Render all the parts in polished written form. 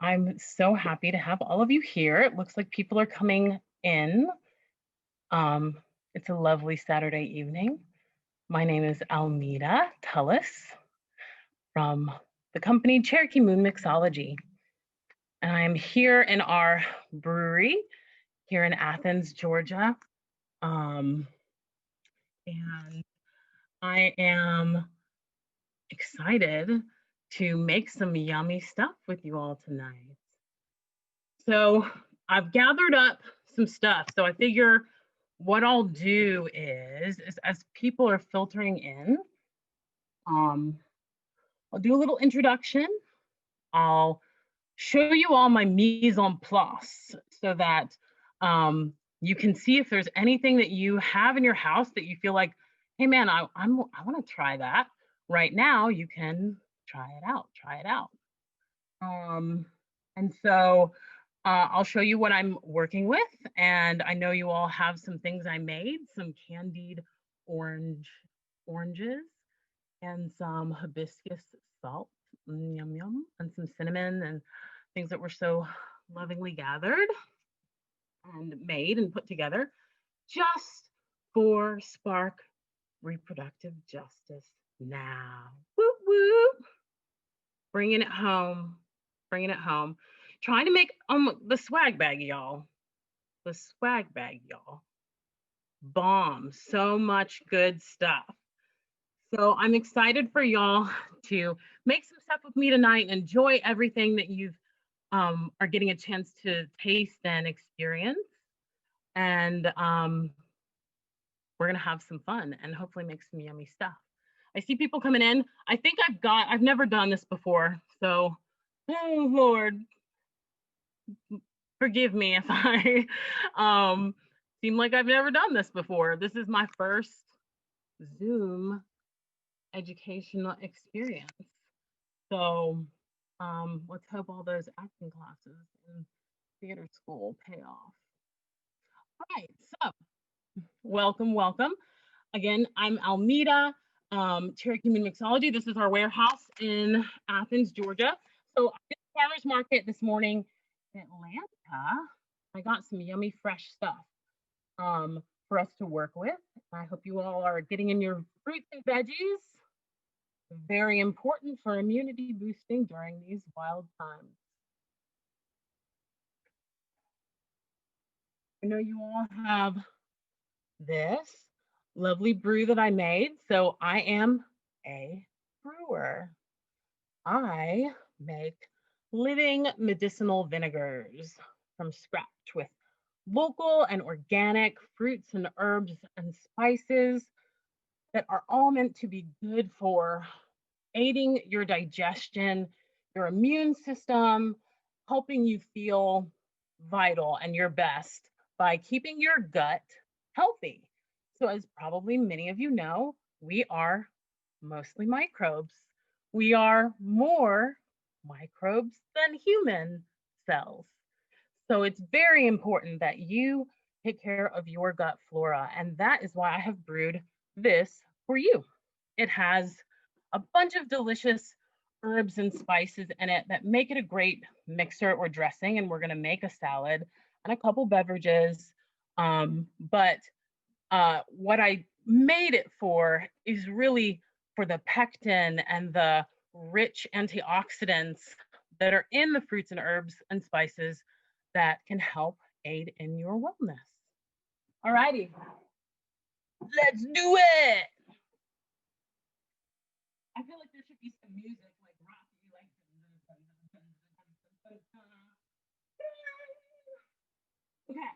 I'm so happy to have all of you here. It looks like people are coming in. Um, it's a lovely Saturday evening. My name is Almeda Tullis from the company Cherokee Moon Mixology. And I'm here in our brewery here in Athens, Georgia. Um, and I am excited to make some yummy stuff with you all tonight. So I've gathered up some stuff. So I figure what I'll do is as people are filtering in, um, I'll do a little introduction. I'll show you all my mise en place so that you can see if there's anything that you have in your house that you feel like, hey man, I want to try that right now. You can try it out. Try it out. Um, and so I'll show you what I'm working with. And I know you all have some things I made, some candied oranges and some hibiscus salt, yum yum, and some cinnamon and things that were so lovingly gathered and made and put together just for Spark Reproductive Justice now. Whoop whoop. Bringing it home, bringing it home. Trying to make the swag bag, y'all. The swag bag, y'all. Bomb. So much good stuff. So I'm excited for y'all to make some stuff with me tonight and enjoy everything that you've are getting a chance to taste and experience. And we're gonna have some fun and hopefully make some yummy stuff. I see people coming in. I think I've never done this before. So, oh Lord, forgive me if I seem like I've never done this before. This is my first Zoom educational experience. So let's hope all those acting classes in theater school pay off. All right, so welcome, welcome. Again, I'm Almeda, Cherokee Moon Mixology. This is our warehouse in Athens, Georgia. So I did the farmer's market this morning in Atlanta. I got some yummy fresh stuff for us to work with. I hope you all are getting in your fruits and veggies. Very important for immunity boosting during these wild times. I know you all have this lovely brew that I made. So I am a brewer. I make living medicinal vinegars from scratch with local and organic fruits and herbs and spices that are all meant to be good for aiding your digestion, your immune system, helping you feel vital and your best by keeping your gut healthy. So, as probably many of you know, we are mostly microbes. We are more microbes than human cells. So, it's very important that you take care of your gut flora. And that is why I have brewed this for you. It has a bunch of delicious herbs and spices in it that make it a great mixer or dressing. And we're going to make a salad and a couple beverages. But what I made it for is really for the pectin and the rich antioxidants that are in the fruits and herbs and spices that can help aid in your wellness. All righty, let's do it. I feel like there should be some music like Rocky, like okay.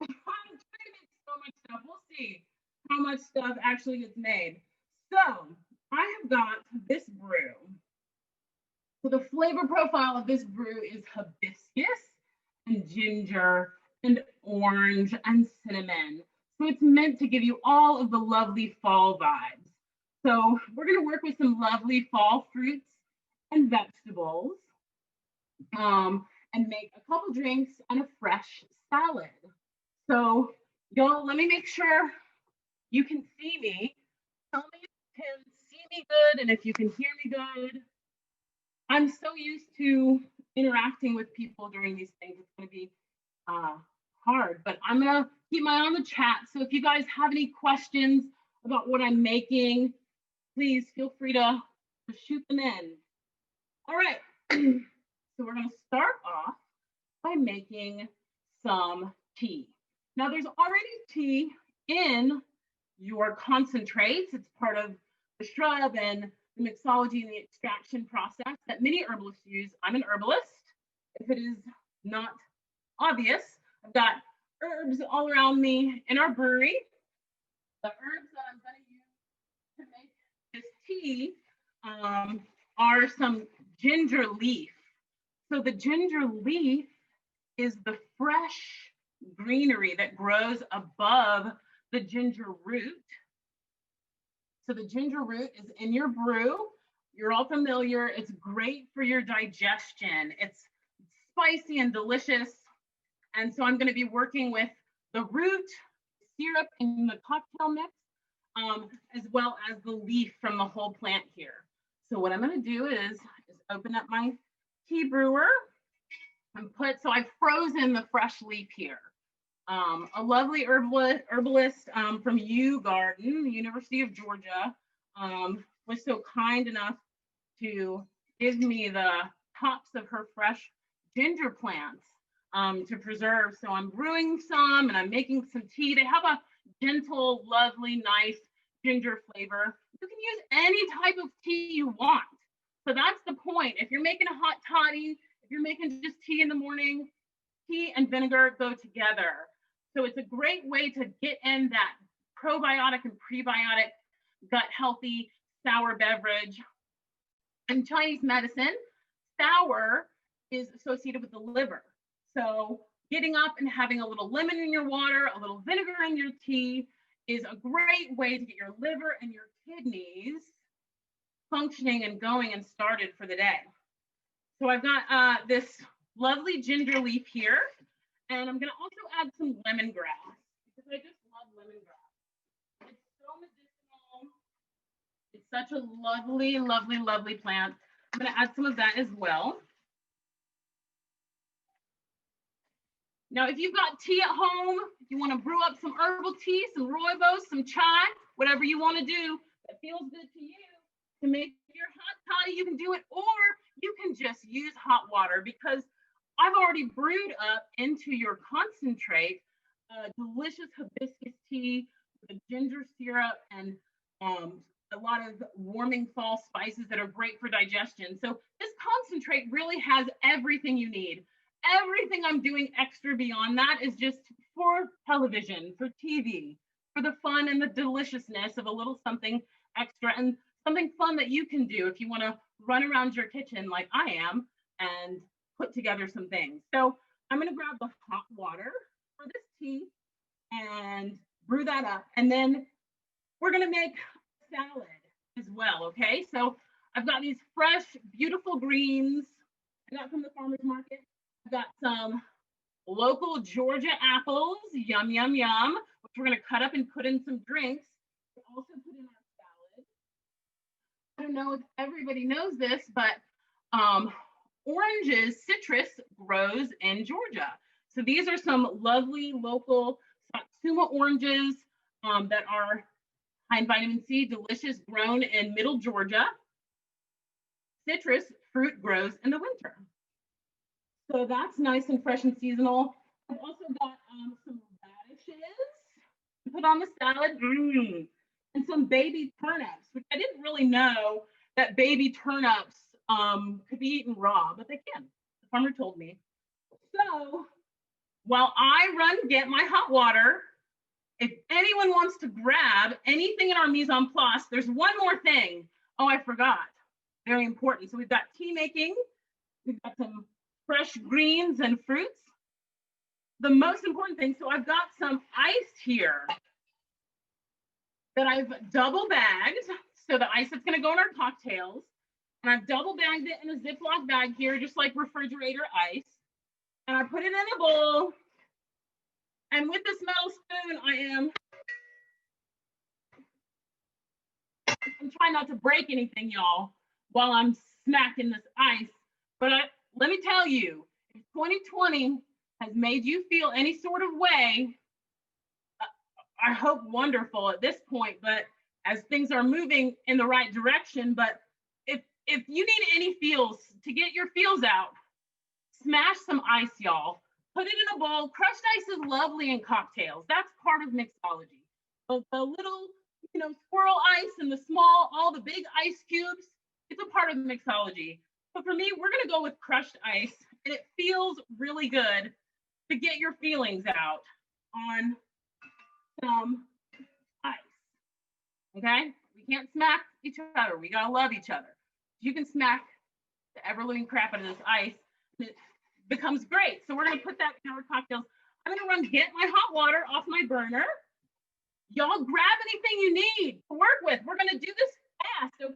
I'm trying to make so much stuff. We'll see how much stuff actually gets made. So I have got this brew. So the flavor profile of this brew is hibiscus and ginger and orange and cinnamon. So it's meant to give you all of the lovely fall vibes. So we're going to work with some lovely fall fruits and vegetables and make a couple drinks and a fresh salad. So y'all, let me make sure you can see me. Tell me if you can see me good and if you can hear me good. I'm so used to interacting with people during these things. It's going to be hard, but I'm going to keep my eye on the chat. So if you guys have any questions about what I'm making, please feel free to shoot them in. All right, so we're going to start off by making some tea. Now there's already tea in your concentrates. It's part of the shrub and the mixology and the extraction process that many herbalists use. I'm an herbalist. If it is not obvious, I've got herbs all around me in our brewery. The herbs that I'm going to use to make this tea are some ginger leaf. So the ginger leaf is the fresh greenery that grows above the ginger root. So the ginger root is in your brew. You're all familiar. It's great for your digestion. It's spicy and delicious. And so I'm going to be working with the root, syrup in the cocktail mix, as well as the leaf from the whole plant here. So what I'm going to do is open up my tea brewer and so I've frozen the fresh leaf here. A lovely herbalist from U Garden, the University of Georgia, was so kind enough to give me the tops of her fresh ginger plants to preserve. So I'm brewing some and I'm making some tea. They have a gentle, lovely, nice ginger flavor. You can use any type of tea you want. So that's the point. If you're making a hot toddy, if you're making just tea in the morning, tea and vinegar go together. So it's a great way to get in that probiotic and prebiotic, gut healthy, sour beverage. In Chinese medicine, sour is associated with the liver. So getting up and having a little lemon in your water, a little vinegar in your tea is a great way to get your liver and your kidneys functioning and going and started for the day. So I've got this lovely ginger leaf here, and I'm going to also add some lemongrass because I just love lemongrass. It's so medicinal. It's such a lovely, lovely, lovely plant. I'm going to add some of that as well. Now, if you've got tea at home, if you want to brew up some herbal tea, some rooibos, some chai, whatever you want to do that feels good to you to make your hot toddy, you can do it, or you can just use hot water because I've already brewed up into your concentrate delicious hibiscus tea with ginger syrup and a lot of warming fall spices that are great for digestion. So this concentrate really has everything you need. Everything I'm doing extra beyond that is just for television, for TV, for the fun and the deliciousness of a little something extra and something fun that you can do if you want to run around your kitchen like I am and put together some things. So I'm going to grab the hot water for this tea and brew that up. And then we're going to make salad as well. Okay. So I've got these fresh, beautiful greens I got from the farmer's market. I've got some local Georgia apples, yum, yum, yum, which we're going to cut up and put in some drinks. We'll also put in our salad. I don't know if everybody knows this, but oranges, citrus grows in Georgia. So these are some lovely local Satsuma oranges that are high in vitamin C, delicious, grown in middle Georgia. Citrus fruit grows in the winter. So that's nice and fresh and seasonal. I've also got some radishes to put on the salad, and some baby turnips, which I didn't really know that baby turnips could be eaten raw, but they can. The farmer told me. So while I run to get my hot water, if anyone wants to grab anything in our mise en place, there's one more thing. Oh, I forgot. Very important. So we've got tea making. We've got some fresh greens and fruits. The most important thing, so I've got some ice here that I've double bagged. So the ice that's gonna go in our cocktails. And I've double bagged it in a Ziploc bag here, just like refrigerator ice. And I put it in a bowl. And with this metal spoon, I'm trying not to break anything, y'all, while I'm smacking this ice. But let me me tell you, if 2020 has made you feel any sort of way, I hope wonderful at this point, but as things are moving in the right direction, but if you need any feels to get your feels out, smash some ice, y'all. Put it in a bowl. Crushed ice is lovely in cocktails. That's part of mixology. But the little, swirl ice and the small, all the big ice cubes, it's a part of mixology. But for me, we're gonna go with crushed ice, and it feels really good to get your feelings out on some ice. Okay? We can't smack each other. We gotta love each other. You can smack the ever-living crap out of this ice, and it becomes great. So we're gonna put that in our cocktails. I'm gonna get my hot water off my burner. Y'all grab anything you need to work with. We're gonna do this fast, okay?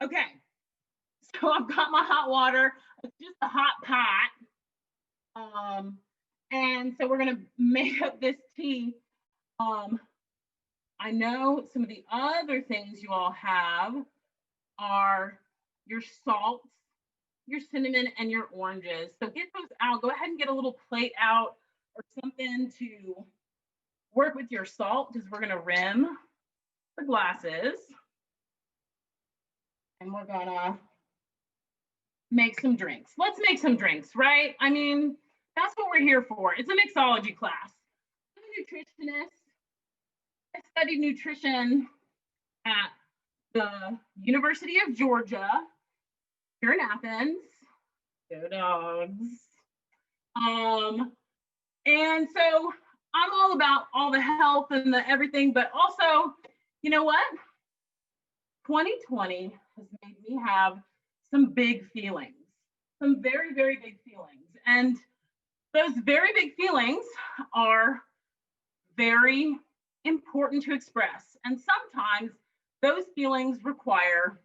Okay, so I've got my hot water. It's just a hot pot. And so we're gonna make up this tea. I know some of the other things you all have are your salts, your cinnamon, and your oranges. So get those out. Go ahead and get a little plate out or something to work with your salt, because we're gonna rim the glasses. And we're gonna make some drinks. Let's make some drinks, right? I mean, that's what we're here for. It's a mixology class. I'm a nutritionist. I studied nutrition at the University of Georgia here in Athens. Go Dogs. And so I'm all about all the health and the everything, but also, you know what? 2020 has made me have some big feelings, some very, very big feelings. And those very big feelings are very important to express. And sometimes those feelings require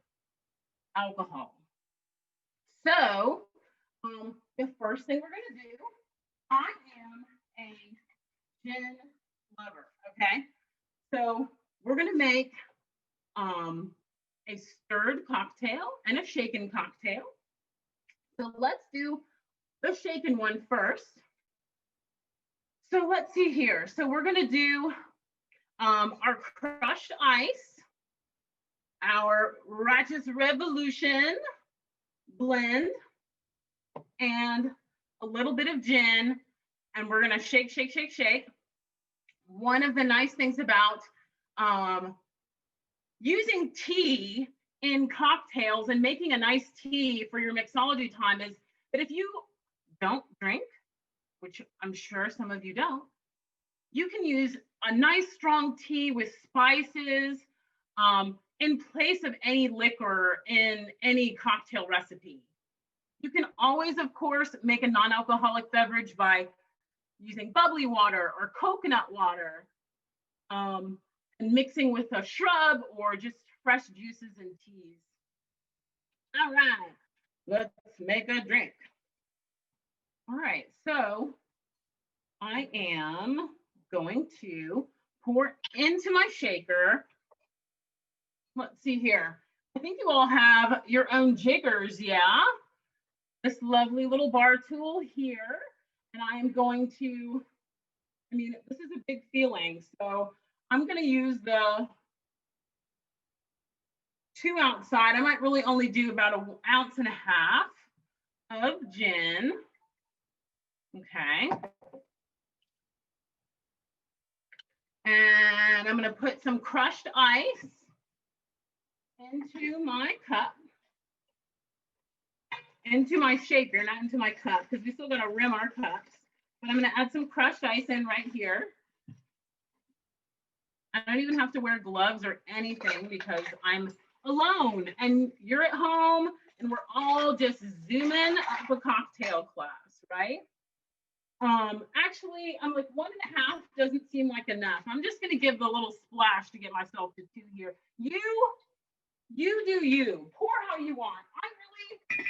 alcohol. So the first thing we're gonna do, I am a gin lover, okay? So we're gonna make a stirred cocktail and a shaken cocktail. So let's do the shaken one first. So let's see here. So we're gonna do our crushed ice, our Righteous Revolution blend, and a little bit of gin, and we're gonna shake, shake, shake, shake. One of the nice things about using tea in cocktails and making a nice tea for your mixology time is that if you don't drink, which I'm sure some of you don't, you can use a nice strong tea with spices in place of any liquor in any cocktail recipe. You can always, of course, make a non-alcoholic beverage by using bubbly water or coconut water, and mixing with a shrub or just fresh juices and teas. All right, let's make a drink. All right, so I am going to pour into my shaker. Let's see here. I think you all have your own jiggers, yeah? This lovely little bar tool here. And I am going to, this is a big feeling. So I'm gonna use the 2 ounce side. I might really only do about 1.5 ounces of gin. Okay. And I'm gonna put some crushed ice into my cup, into my shaker, not into my cup, because we still gotta rim our cups. But I'm gonna add some crushed ice in right here. I don't even have to wear gloves or anything because I'm alone and you're at home and we're all just zooming up a cocktail class, right? Actually, I'm like 1.5 doesn't seem like enough. I'm just gonna give the little splash to get myself to 2 here. You do you. Pour how you want.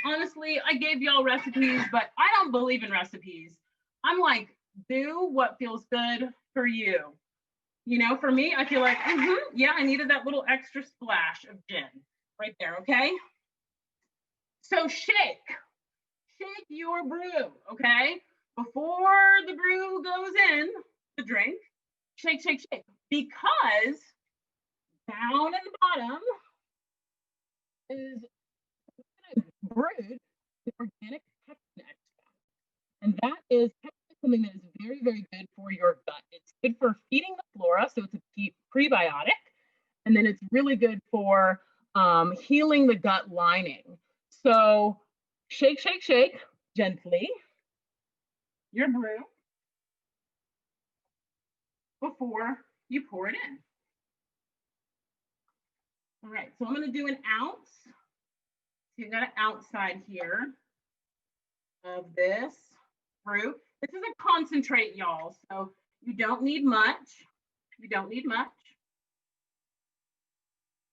Honestly, I gave y'all recipes, but I don't believe in recipes. I'm like, do what feels good for you. You know, for me, I feel like, yeah, I needed that little extra splash of gin right there, okay? So shake your brew, okay? Before the brew goes in the drink, shake, shake, shake. Because down at the bottom is brewed the organic pepsin extract. And that is something that is very, very good for your gut. It's good for feeding the flora, so it's a prebiotic. And then it's really good for healing the gut lining. So shake, shake, shake gently your brew before you pour it in. All right, so I'm going to do an ounce. So you've got an ounce side here of this brew. This is a concentrate, y'all, so you don't need much. You don't need much.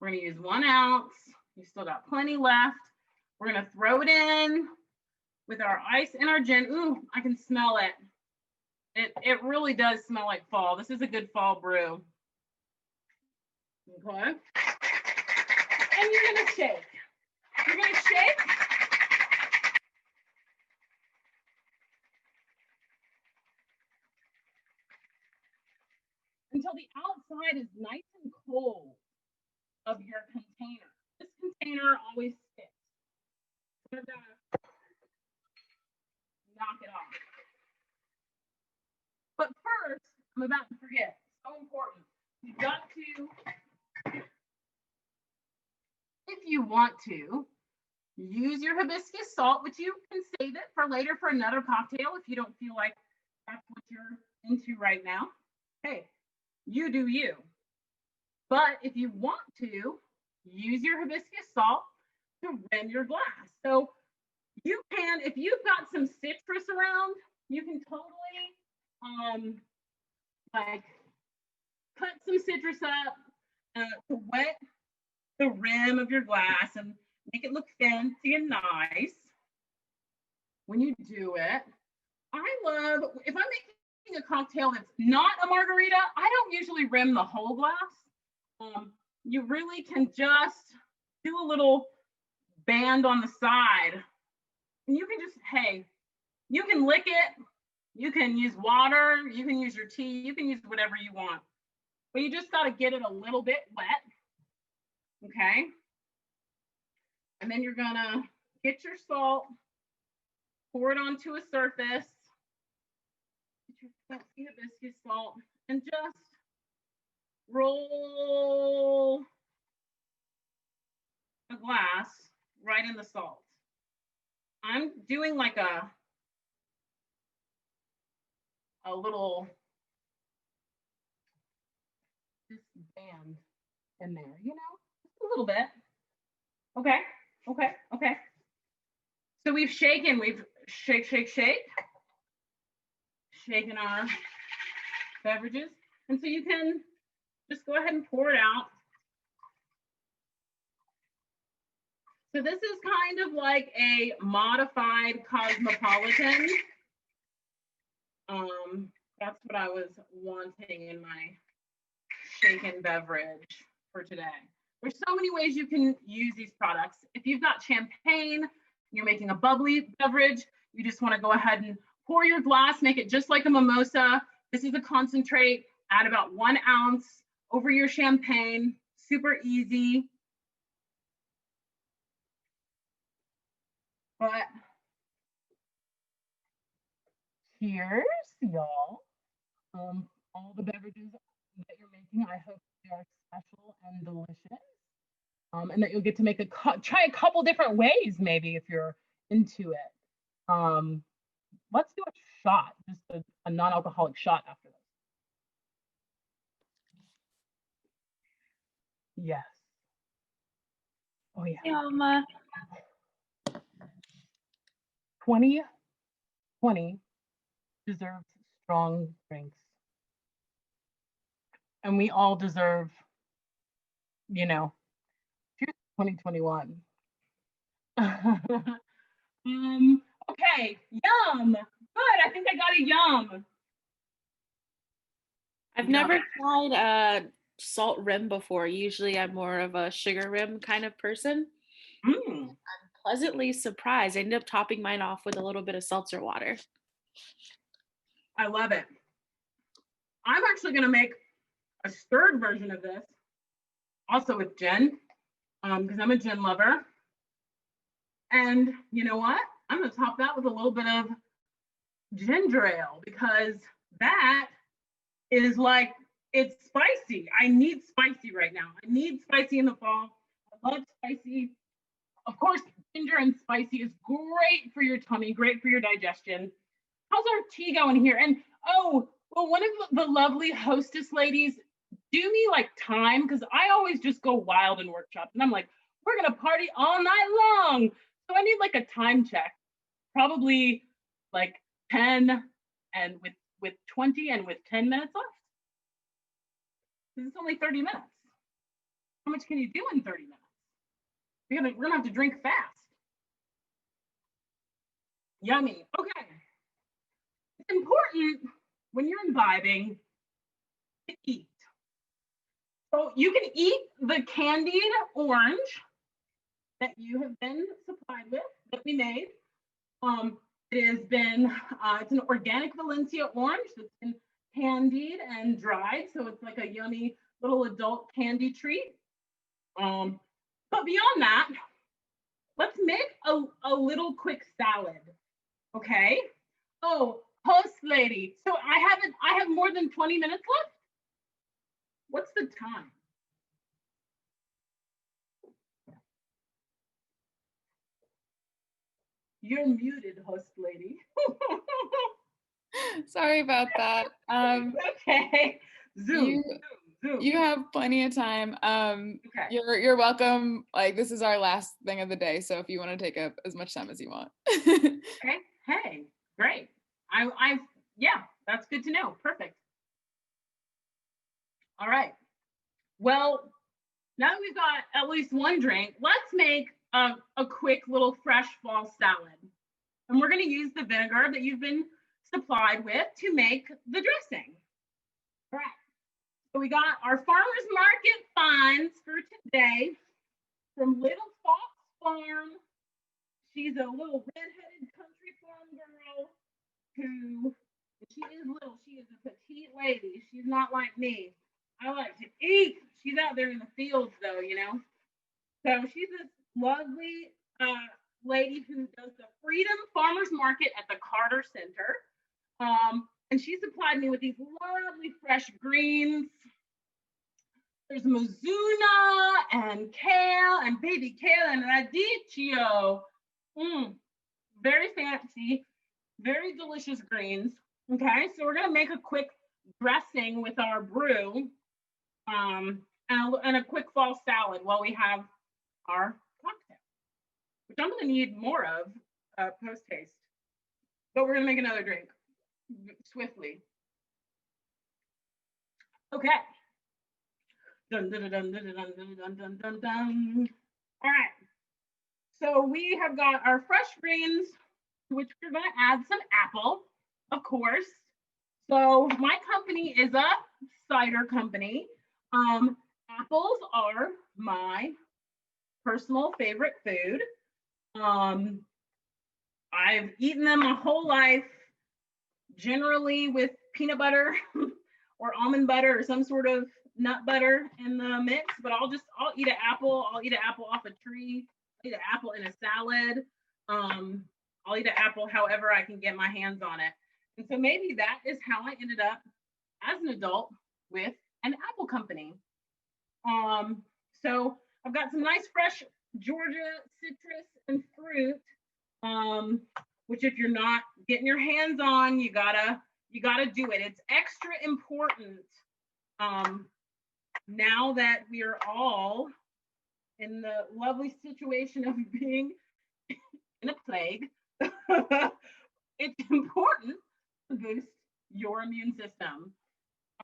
We're going to use 1 ounce. You still got plenty left. We're going to throw it in with our ice and our gin. Ooh, I can smell it. It really does smell like fall. This is a good fall brew. Okay. And you're going to shake. You're going to shake. Until the outside is nice and cold of your container. This container always sticks. We're going to knock it off. But first, I'm about to forget. So important. You've got to, if you want to, use your hibiscus salt, which you can save it for later for another cocktail if you don't feel like that's what you're into right now. Hey, you do you. But if you want to, use your hibiscus salt to rim your glass. So you can, if you've got some citrus around, you can totally like cut some citrus up to wet the rim of your glass and make it look fancy and nice. When you do it, I love, if I'm making a cocktail that's not a margarita, I don't usually rim the whole glass. You really can just do a little band on the side. And you can just, hey, you can lick it. You can use water. You can use your tea. You can use whatever you want. But you just got to get it a little bit wet. Okay. And then you're going to get your salt, pour it onto a surface. Get your fancy hibiscus salt and just roll a glass right in the salt. I'm doing like a little just band in there, you know, just a little bit. Okay, okay, okay. So we've shaken, we've shaken our beverages. And so you can just go ahead and pour it out. So this is kind of like a modified cosmopolitan. That's what I was wanting in my shaken beverage for today. There's so many ways you can use these products. If you've got champagne, you're making a bubbly beverage, you just want to go ahead and pour your glass, make it just like a mimosa. This is a concentrate, add about 1 ounce over your champagne, super easy. But cheers, y'all. All the beverages that you're making, I hope they are special and delicious. And that you'll get to make try a couple different ways, maybe if you're into it. Let's do a shot, just a non-alcoholic shot after this. Yes. Oh yeah. 2020 deserves strong drinks. And we all deserve, you know, 2021. Okay, yum. Good. I think I got a yum. I've Yum. never tried a salt rim before. Usually I'm more of a sugar rim kind of person. Mm, Pleasantly surprised. I ended up topping mine off with a little bit of seltzer water. I love it. I'm actually going to make a stirred version of this, also with gin, because I'm a gin lover. And you know what? I'm going to top that with a little bit of ginger ale because that is like, it's spicy. I need spicy right now. I need spicy in the fall. I love spicy. Of course, ginger and spicy is great for your tummy, great for your digestion. How's our tea going here? And oh, well, one of the lovely hostess ladies do me like time because I always just go wild in workshops and I'm like, we're gonna party all night long. So I need like a time check, probably like 10 and with 20 and with 10 minutes left. Because it's only 30 minutes. How much can you do in 30 minutes? We're gonna have to drink fast. Yummy. Okay. It's important when you're imbibing to eat. So you can eat the candied orange that you have been supplied with, that we made. It has been, it's an organic Valencia orange that's been candied and dried. So it's like a yummy little adult candy treat. But beyond that, let's make a little quick salad. Okay. Oh, host lady. So I have more than 20 minutes left. What's the time? You're muted, host lady. Sorry about that. Okay. Zoom. You have plenty of time. Okay. You're welcome. Like, this is our last thing of the day, so if you want to take up as much time as you want. Okay. Hey, great. Yeah, that's good to know. Perfect. All right. Well, now that we've got at least one drink, let's make a quick little fresh fall salad. And we're going to use the vinegar that you've been supplied with to make the dressing. All right. So we got our farmer's market finds for today from Little Fox Farm. She's a little redheaded country farm girl who, she is little, she is a petite lady. She's not like me. I like to eat. She's out there in the fields though, you know. So she's this lovely lady who does the Freedom Farmers Market at the Carter Center. And she supplied me with these lovely fresh greens. There's Mizuna and kale and baby kale and radicchio. Very fancy, very delicious greens. Okay, so we're gonna make a quick dressing with our brew, and a quick fall salad while we have our cocktail, which I'm gonna need more of post haste. But we're gonna make another drink swiftly. Okay. Dun, dun, dun, dun, dun, dun, dun, dun, dun, dun. All right. So we have got our fresh greens, to which we're going to add some apple, of course. So my company is a cider company. Apples are my personal favorite food. I've eaten them my whole life, generally with peanut butter or almond butter or some sort of nut butter in the mix, but I'll eat an apple. I'll eat an apple off a tree. I'll eat an apple in a salad. I'll eat an apple however I can get my hands on it. And so maybe that is how I ended up as an adult with an apple company. So I've got some nice fresh Georgia citrus and fruit, which if you're not getting your hands on, you gotta do it. It's extra important now that we are all in the lovely situation of being in a plague. It's important to boost your immune system.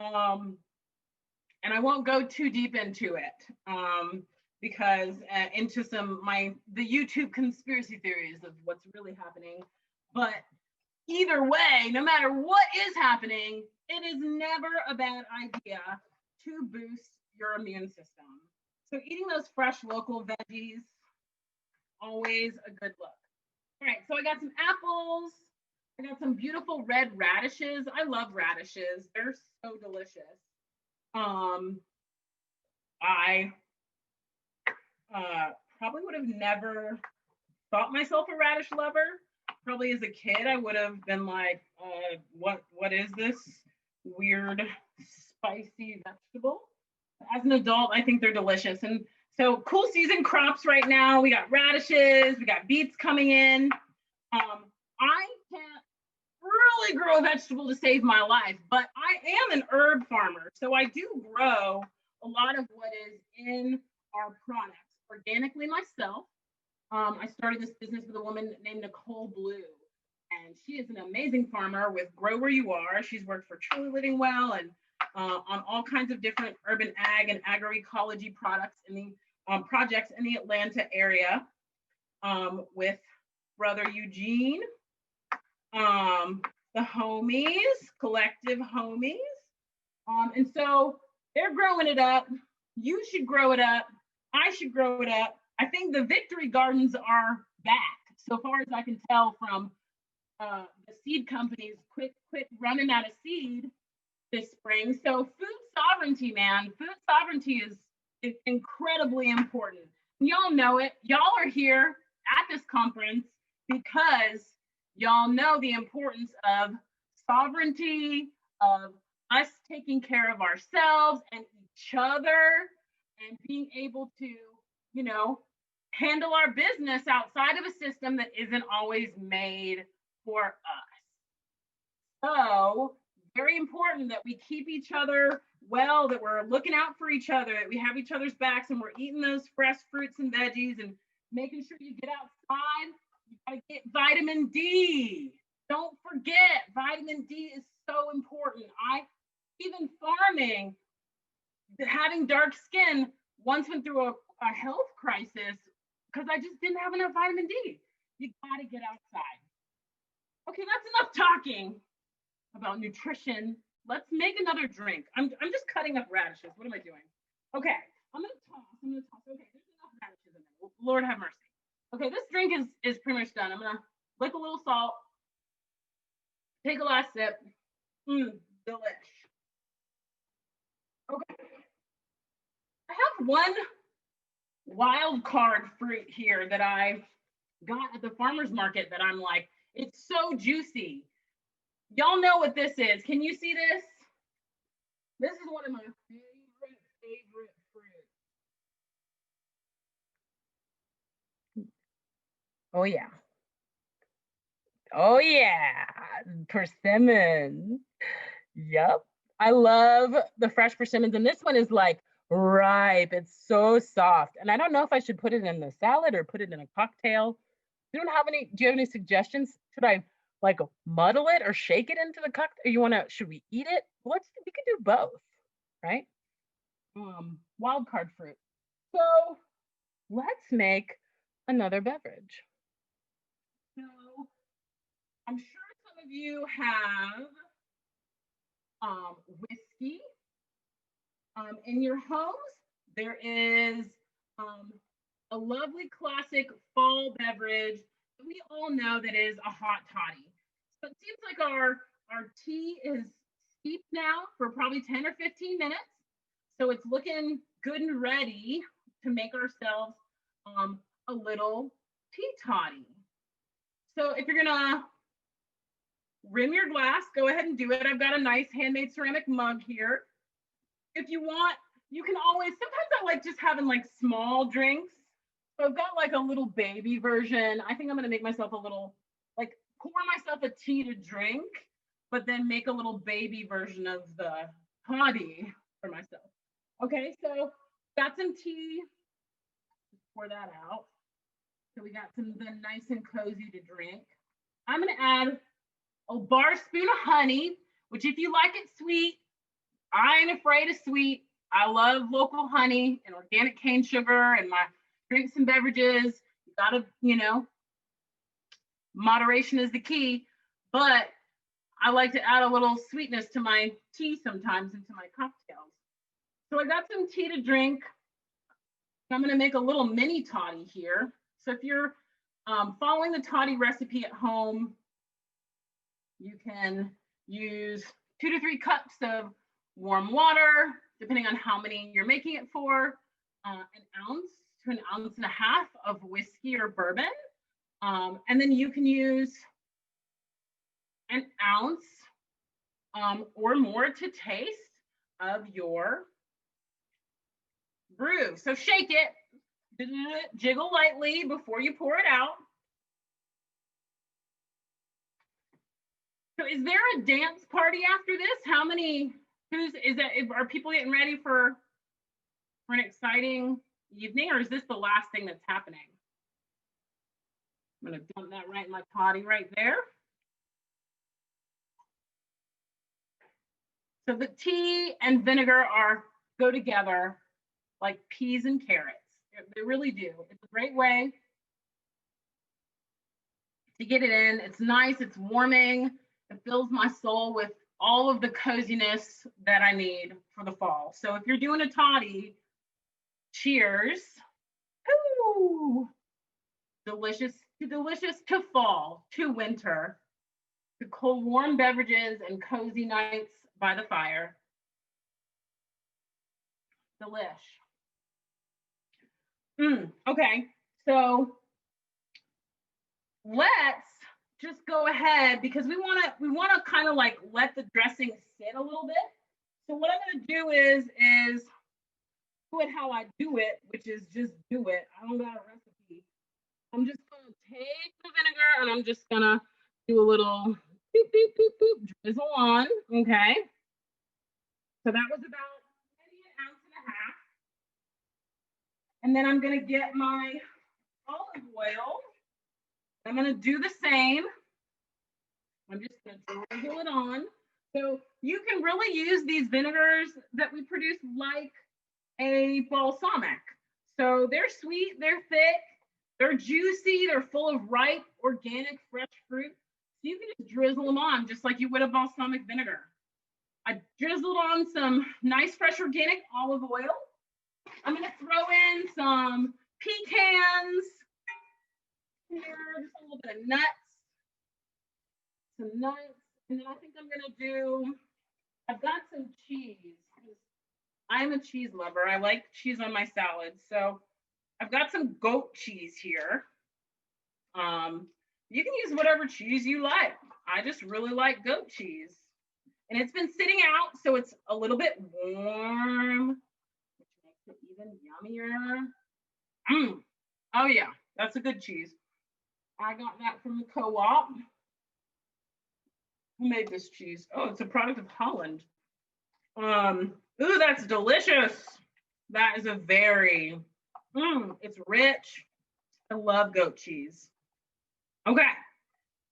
Um, and I won't go too deep into it because into the YouTube conspiracy theories of what's really happening. But either way, no matter what is happening, it is never a bad idea to boost your immune system. So eating those fresh local veggies, always a good look. All right, so I got some apples. I got some beautiful red radishes. I love radishes. They're so delicious. Um, I probably would have never thought myself a radish lover. Probably as a kid, I would have been like, what is this weird spicy vegetable? As an adult, I think they're delicious. And so cool season crops right now. We got radishes, we got beets coming in. I can't really grow a vegetable to save my life, but I am an herb farmer. So I do grow a lot of what is in our products organically myself. I started this business with a woman named Nicole Blue, and she is an amazing farmer with Grow Where You Are. She's worked for Truly Living Well and on all kinds of different urban ag and agroecology products in the projects in the Atlanta area with brother Eugene, the homies, collective homies. And so they're growing it up. You should grow it up. I should grow it up. I think the Victory Gardens are back, so far as I can tell from the seed companies. Quit running out of seed this spring. So food sovereignty, man, food sovereignty is incredibly important. Y'all know it. Y'all are here at this conference because y'all know the importance of sovereignty, of us taking care of ourselves and each other and being able to, handle our business outside of a system that isn't always made for us. So, very important that we keep each other well, that we're looking out for each other, that we have each other's backs and we're eating those fresh fruits and veggies and making sure you get outside. You gotta get vitamin D. Don't forget, vitamin D is so important. Even farming, having dark skin, once went through a health crisis because I just didn't have enough vitamin D. You gotta get outside. Okay, that's enough talking about nutrition. Let's make another drink. I'm just cutting up radishes. What am I doing? Okay, I'm gonna toss. Okay, there's enough radishes in there. Lord have mercy. Okay, this drink is pretty much done. I'm gonna lick a little salt, take a last sip. Delish. Okay, I have one wild card fruit here that I got at the farmer's market that I'm like, it's so juicy. Y'all know what this is. Can you see this? This is one of my favorite fruits. Oh yeah. Oh yeah. Persimmon. Yep. I love the fresh persimmons. And this one is like ripe. It's so soft. And I don't know if I should put it in the salad or put it in a cocktail. Do you have any suggestions? Should I like muddle it or shake it into the cocktail? Should we eat it? We can do both, right? Wild card fruit. So let's make another beverage. So I'm sure some of you have whiskey. In your homes, there is a lovely classic fall beverage that we all know that is a hot toddy. So it seems like our tea is steeped now for probably 10 or 15 minutes. So it's looking good and ready to make ourselves a little tea toddy. So if you're gonna rim your glass, go ahead and do it. I've got a nice handmade ceramic mug here. If you want, you can always, sometimes I like just having like small drinks. So I've got like a little baby version. I think I'm gonna make myself a little, like pour myself a tea to drink, but then make a little baby version of the toddy for myself. Okay, so got some tea. Pour that out. So we got some nice and cozy to drink. I'm gonna add a bar spoon of honey, which if you like it sweet, I ain't afraid of sweet. I love local honey and organic cane sugar and my drinks and beverages. You gotta, moderation is the key, but I like to add a little sweetness to my tea sometimes into my cocktails. So I got some tea to drink. I'm gonna make a little mini toddy here. So if you're following the toddy recipe at home, you can use 2 to 3 cups of warm water, depending on how many you're making it for, an ounce to an ounce and a half of whiskey or bourbon. And then you can use an ounce or more to taste of your brew. So shake it, jiggle lightly before you pour it out. So is there a dance party after this? How many, are people getting ready for an exciting evening, or is this the last thing that's happening? I'm gonna dump that right in my potty right there. So the tea and vinegar go together like peas and carrots. They really do. It's a great way to get it in. It's nice, it's warming. It fills my soul with all of the coziness that I need for the fall. So if you're doing a toddy, cheers. Ooh. Delicious to fall, to winter, to cold, warm beverages and cozy nights by the fire. Delish. Okay, so let's just go ahead because we want to kind of like let the dressing sit a little bit. So what I'm going to do is do it how I do it, which is just do it. I don't got a recipe. I'm just going to take the vinegar and I'm just going to do a little boop, boop, boop, boop, drizzle on. Okay. So that was about maybe an ounce and a half. And then I'm going to get my olive oil. I'm going to do the same. I'm just going to drizzle it on. So you can really use these vinegars that we produce like a balsamic. So they're sweet, they're thick, they're juicy, they're full of ripe, organic, fresh fruit. So you can just drizzle them on just like you would a balsamic vinegar. I drizzled on some nice, fresh, organic olive oil. I'm going to throw in some pecans here, just a little bit of nuts, some nuts. And then I think I'm going to do, I've got some cheese. I'm a cheese lover. I like cheese on my salad. So I've got some goat cheese here. You can use whatever cheese you like. I just really like goat cheese. And it's been sitting out, so it's a little bit warm, which makes it even yummier. Oh yeah, that's a good cheese. I got that from the co-op. Who made this cheese? Oh, it's a product of Holland. Ooh, that's delicious. That is a very, it's rich. I love goat cheese. Okay,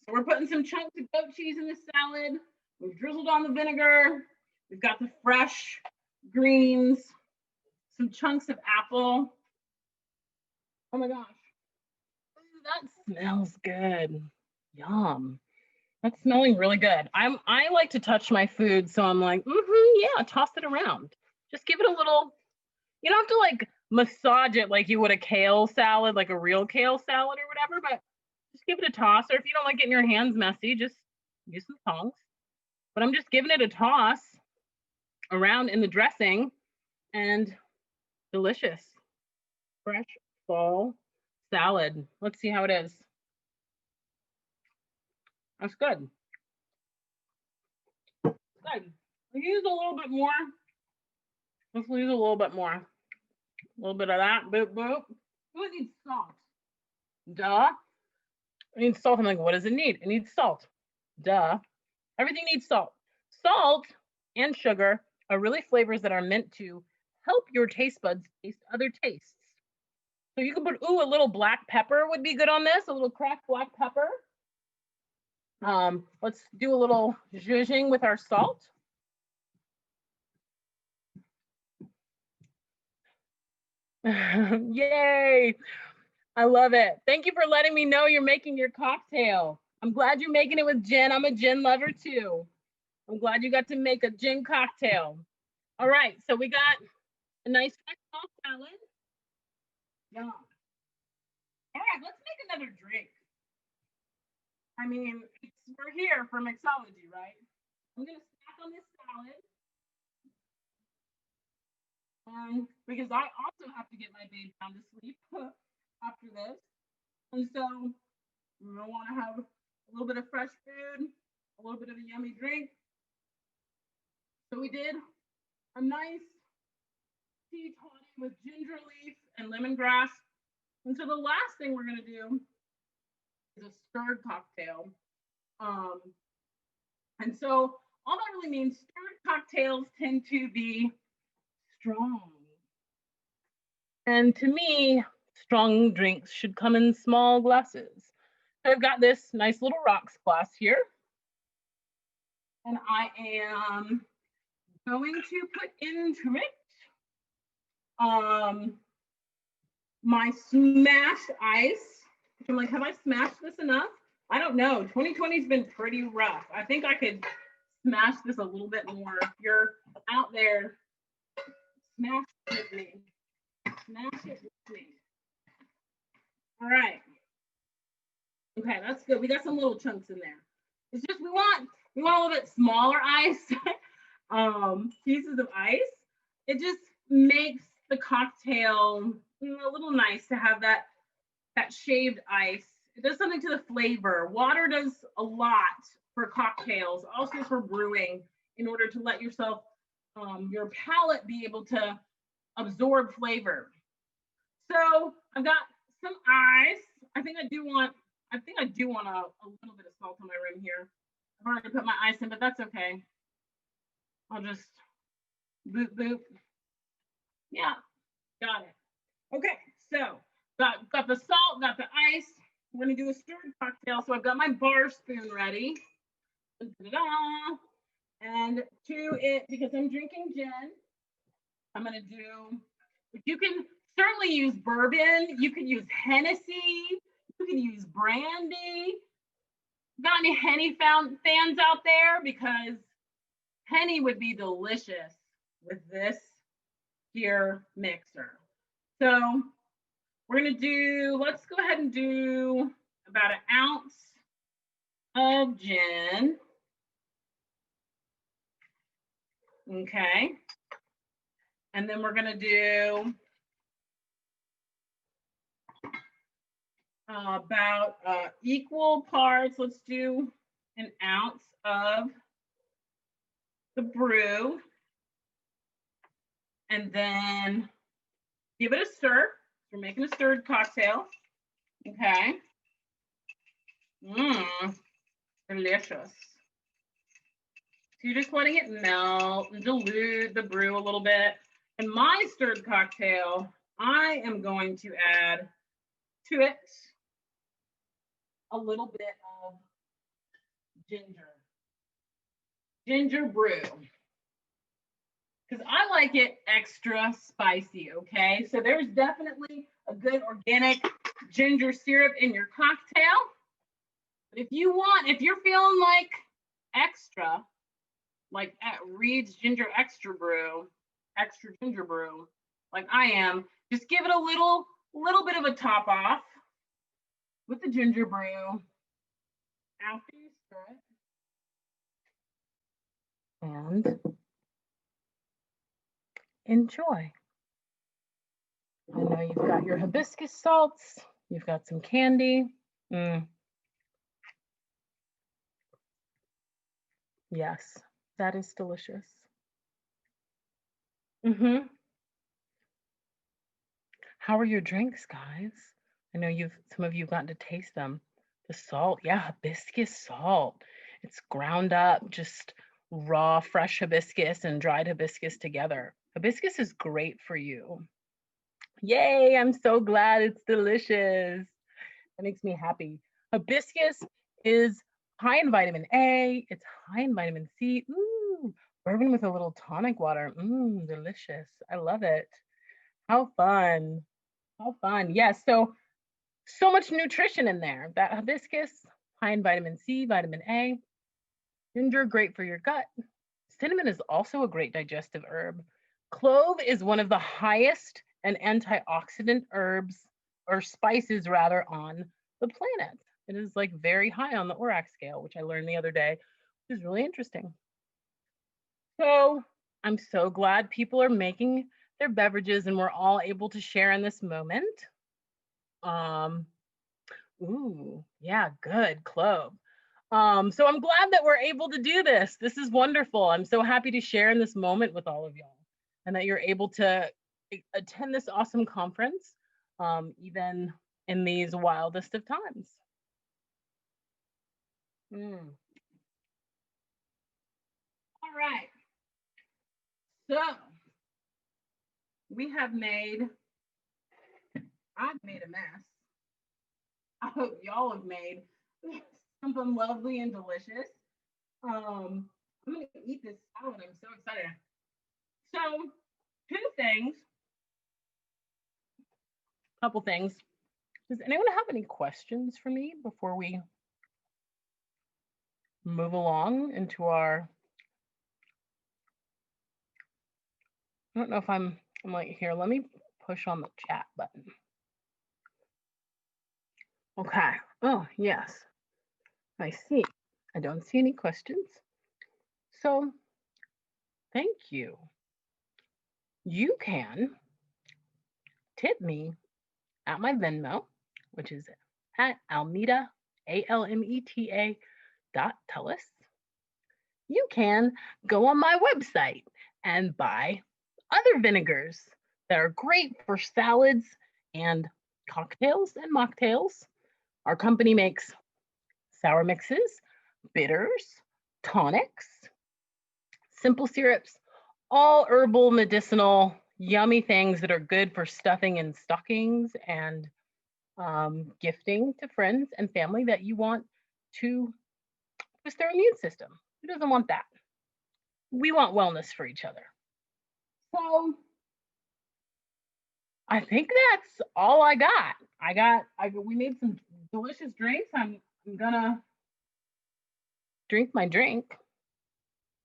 so we're putting some chunks of goat cheese in this salad. We've drizzled on the vinegar. We've got the fresh greens, some chunks of apple. Oh my gosh. Ooh, that smells good. Yum. That's smelling really good. I like to touch my food, so I'm like, yeah, toss it around. Just give it a little, you don't have to like massage it like you would a kale salad, like a real kale salad or whatever, but just give it a toss. Or if you don't like getting your hands messy, just use some tongs. But I'm just giving it a toss around in the dressing, and delicious. Fresh fall salad. Let's see how it is. That's good. Good. We use a little bit more. Let's use a little bit more. A little bit of that. Boop, boop. Oh, it needs salt. Duh. It needs salt. I'm like, what does it need? It needs salt. Duh. Everything needs salt. Salt and sugar are really flavors that are meant to help your taste buds taste other tastes. So you can put, a little black pepper would be good on this, a little cracked black pepper. Let's do a little zhuzhing with our salt. Yay! I love it. Thank you for letting me know you're making your cocktail. I'm glad you're making it with gin. I'm a gin lover too. I'm glad you got to make a gin cocktail. All right, so we got a nice fresh salt salad. Yum. All right, let's make another drink. I mean, we're here for mixology, right? I'm gonna snack on this salad. Because I also have to get my babe down to sleep after this. And so I want to have a little bit of fresh food, a little bit of a yummy drink. So we did a nice tea toddy with ginger leaf and lemongrass. And so the last thing we're going to do is a stirred cocktail. And so all that really means, stirred cocktails tend to be strong. And to me, strong drinks should come in small glasses. So I've got this nice little rocks glass here. And I am going to put into it my smashed ice. I'm like, have I smashed this enough? I don't know. 2020's been pretty rough. I think I could smash this a little bit more. If you're out there, smash it with me. Smash it with me. All right. Okay, that's good. We got some little chunks in there. It's just we want a little bit smaller ice, pieces of ice. It just makes the cocktail a little nice to have that shaved ice. It does something to the flavor. Water does a lot for cocktails, also for brewing, in order to let yourself, your palate be able to absorb flavor. So I've got some ice. I think I do want a little bit of salt on my rim here. I've already put my ice in, but that's okay. I'll just boop, boop. Yeah, got it. Okay, so got the salt, got the ice. We're gonna do a stirred cocktail. So I've got my bar spoon ready. Da-da-da. And to it, because I'm drinking gin, I'm gonna do, you can certainly use bourbon, you could use Hennessy, you can use brandy. Got any Henny fans out there? Because Henny would be delicious with this here mixer. So we're gonna do, let's go ahead and do about an ounce of gin. Okay. And then we're gonna do about equal parts. Let's do an ounce of the brew. And then give it a stir. We're making a stirred cocktail. Okay. Delicious. So you're just letting it melt and dilute the brew a little bit. In my stirred cocktail, I am going to add to it a little bit of ginger brew. Because I like it extra spicy, okay? So there's definitely a good organic ginger syrup in your cocktail. But if you're feeling like extra, like at Reed's Ginger Extra Ginger Brew, like I am, just give it a little bit of a top off with the ginger brew after you stir it. And enjoy. I know you've got your hibiscus salts, you've got some candy. Yes, that is delicious. How are your drinks, guys? I know some of you have gotten to taste them. The salt, yeah, hibiscus salt. It's ground up, just raw, fresh hibiscus and dried hibiscus together. Hibiscus is great for you. Yay, I'm so glad it's delicious. That makes me happy. Hibiscus is high in vitamin A. It's high in vitamin C. Ooh, bourbon with a little tonic water. Mmm, delicious. I love it. How fun. How fun. Yes. So much nutrition in there. That hibiscus, high in vitamin C, vitamin A. Ginger, great for your gut. Cinnamon is also a great digestive herb. Clove is one of the highest and antioxidant herbs or spices rather on the planet. It is like very high on the ORAC scale, which I learned the other day, which is really interesting. So I'm so glad people are making their beverages and we're all able to share in this moment. Ooh, yeah, good, clove. So I'm glad that we're able to do this. This is wonderful. I'm so happy to share in this moment with all of y'all and that you're able to attend this awesome conference, even in these wildest of times. All right. So I've made a mess. I hope y'all have made something lovely and delicious. I'm gonna eat this salad. I'm so excited. So, couple things. Does anyone have any questions for me before we move along into our? I don't know if I'm like here. Let me push on the chat button. Okay. Oh, yes. I see. I don't see any questions. So, thank you. You can tip me at my Venmo, which is at Almeta, ALMETA .Tullis. You can go on my website and buy other vinegars that are great for salads and cocktails and mocktails. Our company makes sour mixes, bitters, tonics, simple syrups, all herbal, medicinal, yummy things that are good for stuffing in stockings and gifting to friends and family that you want to boost their immune system. Who doesn't want that? We want wellness for each other. So I think that's all I got. We made some delicious drinks. I'm gonna drink my drink.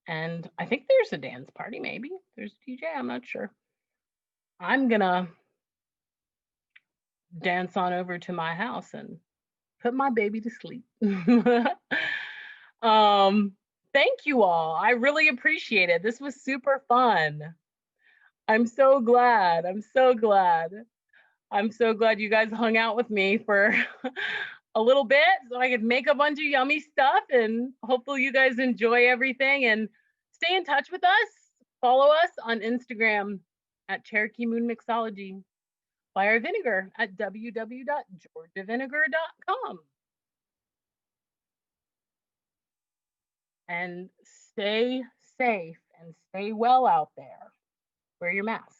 And I think there's a dance party, maybe. There's a DJ, I'm not sure. I'm gonna dance on over to my house and put my baby to sleep. Thank you all. I really appreciate it. This was super fun. I'm so glad. I'm so glad. I'm so glad you guys hung out with me for a little bit so I could make a bunch of yummy stuff, and hopefully you guys enjoy everything and stay in touch with us. Follow us on Instagram at Cherokee Moon Mixology. Buy our vinegar at www.georgiavinegar.com. And stay safe and stay well out there. Wear your mask.